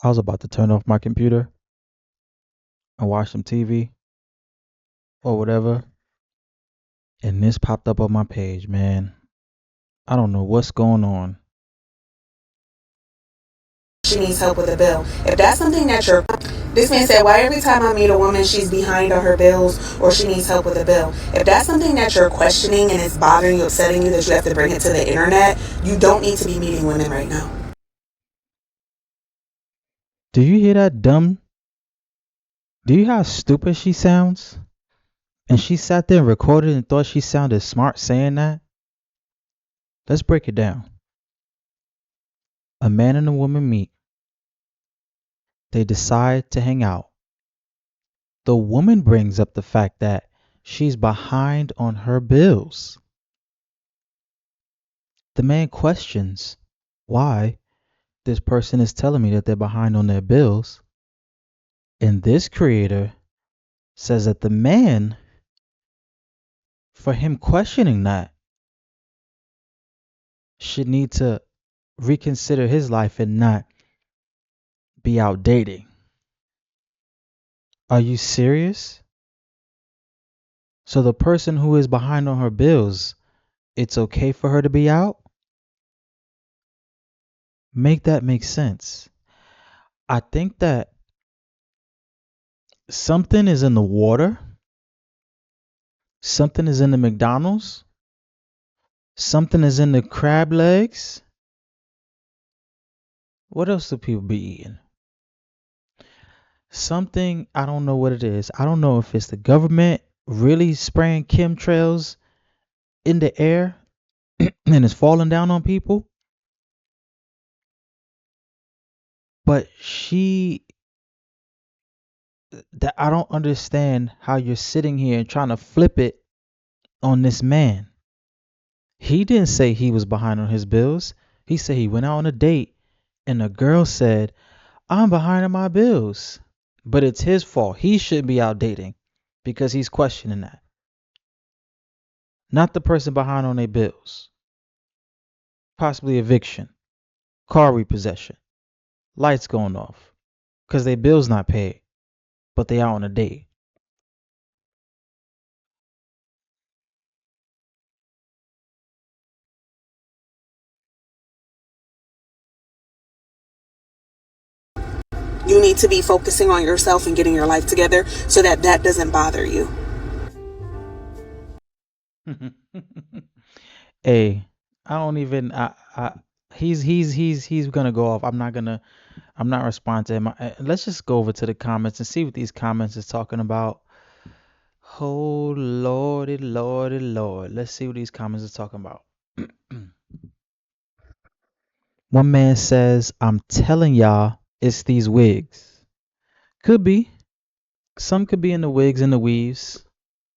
I was about to turn off my computer and watch some TV or whatever, and this popped up on my page, man. I don't know what's going on. She needs help with a bill. If that's something that you're, this man said, why every time I meet a woman, she's behind on her bills or she needs help with a bill? If that's something that you're questioning and it's bothering you, upsetting you, that you have to bring it to the internet, you don't need to be meeting women right now. Do you hear that dumb? Do you hear how stupid she sounds? And she sat there and recorded and thought she sounded smart saying that? Let's break it down. A man and a woman meet. They decide to hang out. The woman brings up the fact that she's behind on her bills. The man questions why this person is telling me that they're behind on their bills. And this creator says that the man, for him questioning that, should need to reconsider his life and not be out dating. Are you serious? So the person who is behind on her bills, it's okay for her to be out? Make that make sense. I think that something is in the water, something is in the McDonald's, something is in the crab legs. What else do people be eating? Something, I don't know what it is. I don't know if it's the government really spraying chemtrails in the air and it's falling down on people. But that I don't understand how you're sitting here and trying to flip it on this man. He didn't say he was behind on his bills. He said he went out on a date and the girl said, I'm behind on my bills. But it's his fault. He shouldn't be out dating because he's questioning that. Not the person behind on their bills. Possibly eviction, car repossession, lights going off because their bills not paid, but they out on a date. You need to be focusing on yourself and getting your life together so that that doesn't bother you. Hey, I don't even. He's gonna go off. I'm not responding to him. Let's just go over to the comments and see what these comments is talking about. Oh lordy, lordy, lord. Let's see what these comments are talking about. One man says, "I'm telling y'all, it's these wigs." Could be. Some could be in the wigs and the weaves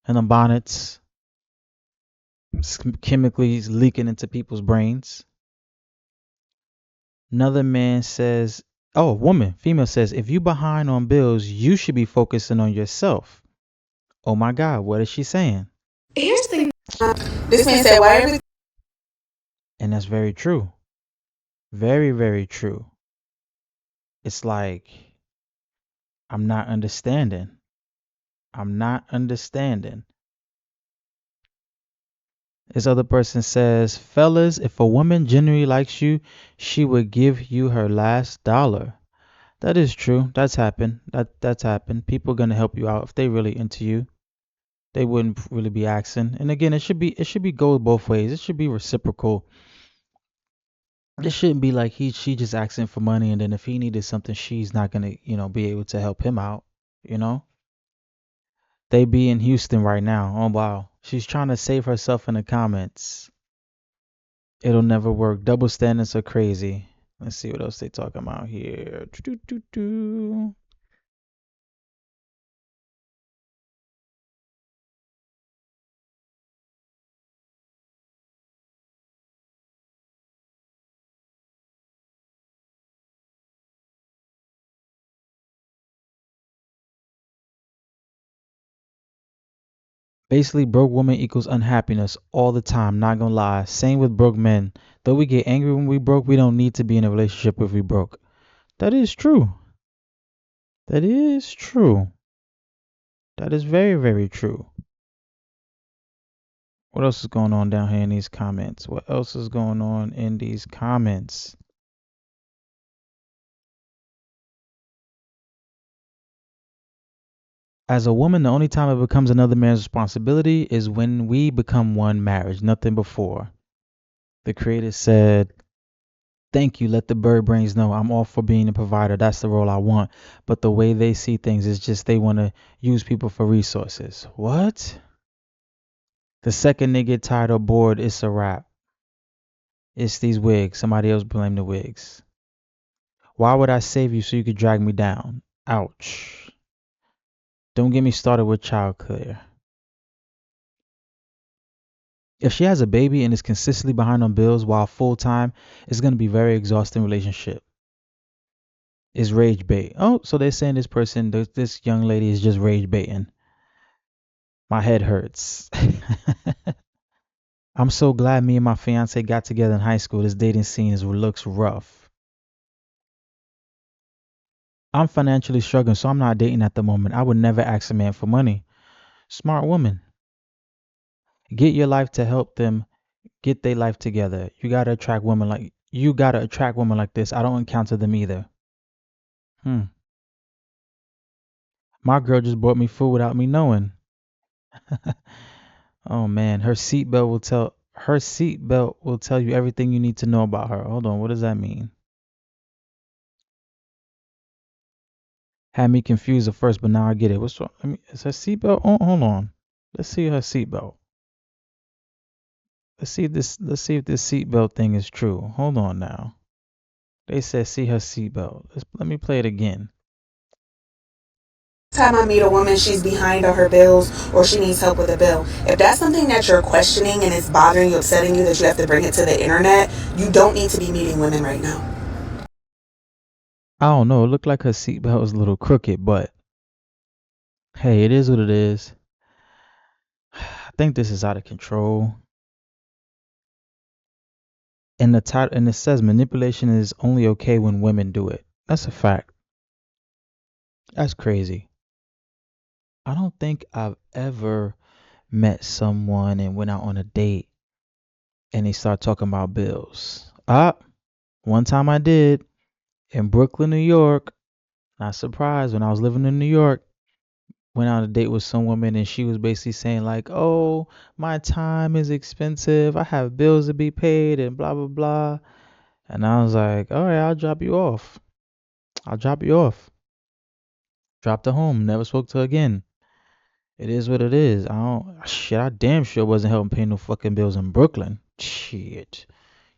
and the bonnets, chemically leaking into people's brains. Another man says, oh, woman, female says, if you behind on bills, you should be focusing on yourself. Oh my God, what is she saying? Here's the thing. This man said, why every And that's very true. Very, very true. It's like, I'm not understanding. I'm not understanding. This other person says, fellas, if a woman genuinely likes you, she would give you her last dollar. That is true. That's happened. That's happened. People are gonna help you out if they really into you. They wouldn't really be asking. And again, it should be go both ways. It should be reciprocal. It shouldn't be like she just asking for money and then if he needed something, she's not gonna, be able to help him out, you know? They be in Houston right now. Oh wow. She's trying to save herself in the comments. It'll never work. Double standards are crazy. Let's see what else they talking about here. Doo-doo-doo-doo. Basically, broke woman equals unhappiness all the time. Not gonna lie. Same with broke men. Though we get angry when we broke, we don't need to be in a relationship if we broke. That is true. That is true. That is very, very true. What else is going on down here in these comments? What else is going on in these comments? As a woman, the only time it becomes another man's responsibility is when we become one marriage, nothing before. The creator said, thank you, let the bird brains know I'm all for being a provider. That's the role I want. But the way they see things is just they want to use people for resources. What? The second they get tired or bored, it's a wrap. It's these wigs. Somebody else blame the wigs. Why would I save you so you could drag me down? Ouch. Don't get me started with child care. If she has a baby and is consistently behind on bills while full time, it's going to be a very exhausting relationship. Is rage bait. Oh, so they're saying this person, this young lady is just rage baiting. My head hurts. I'm so glad me and my fiance got together in high school. This dating scene looks rough. I'm financially struggling, so I'm not dating at the moment. I would never ask a man for money. Smart woman. Get your life to help them get their life together. You gotta attract women like this. I don't encounter them either. Hmm. My girl just bought me food without me knowing. Oh man, her seatbelt will tell you everything you need to know about her. Hold on, what does that mean? Had me confused at first, but now I get it. What's wrong? I mean, is her seatbelt on? Hold on. Let's see her seatbelt. Let's see if this seatbelt thing is true. Hold on now. They said see her seatbelt. Let me play it again. Time I meet a woman, she's behind on her bills or she needs help with a bill. If that's something that you're questioning and it's bothering you, upsetting you, that you have to bring it to the internet, you don't need to be meeting women right now. I don't know. It looked like her seatbelt was a little crooked, but hey, it is what it is. I think this is out of control. And the title and it says manipulation is only okay when women do it. That's a fact. That's crazy. I don't think I've ever met someone and went out on a date and they start talking about bills. One time I did in Brooklyn, New York. Not surprised when I was living in New York. Went on a date with some woman and she was basically saying like, "Oh, my time is expensive. I have bills to be paid and blah blah blah." And I was like, "All right, I'll drop you off. I'll drop you off." Dropped her home. Never spoke to her again. It is what it is. I damn sure wasn't helping pay no fucking bills in Brooklyn. Shit.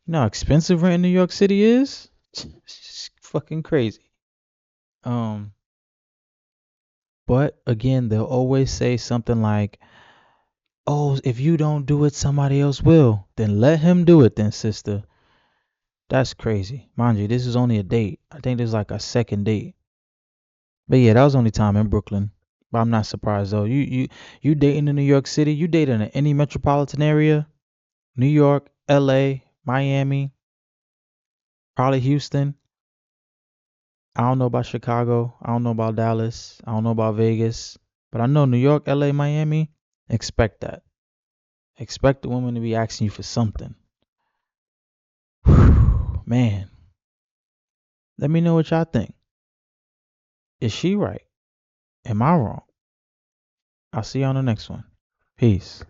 You know how expensive rent in New York City is? It's fucking crazy. Um, but again, they'll always say something like, "Oh, if you don't do it, somebody else will." Then let him do it, then, sister. That's crazy. Mind you, this is only a date. I think there's like a second date. But yeah, that was only time in Brooklyn. But I'm not surprised though. You dating in New York City? You dating in any metropolitan area? New York, L.A., Miami, probably Houston. I don't know about Chicago. I don't know about Dallas. I don't know about Vegas. But I know New York, LA, Miami. Expect that. Expect the woman to be asking you for something. Man, let me know what y'all think. Is she right? Am I wrong? I'll see you on the next one. Peace.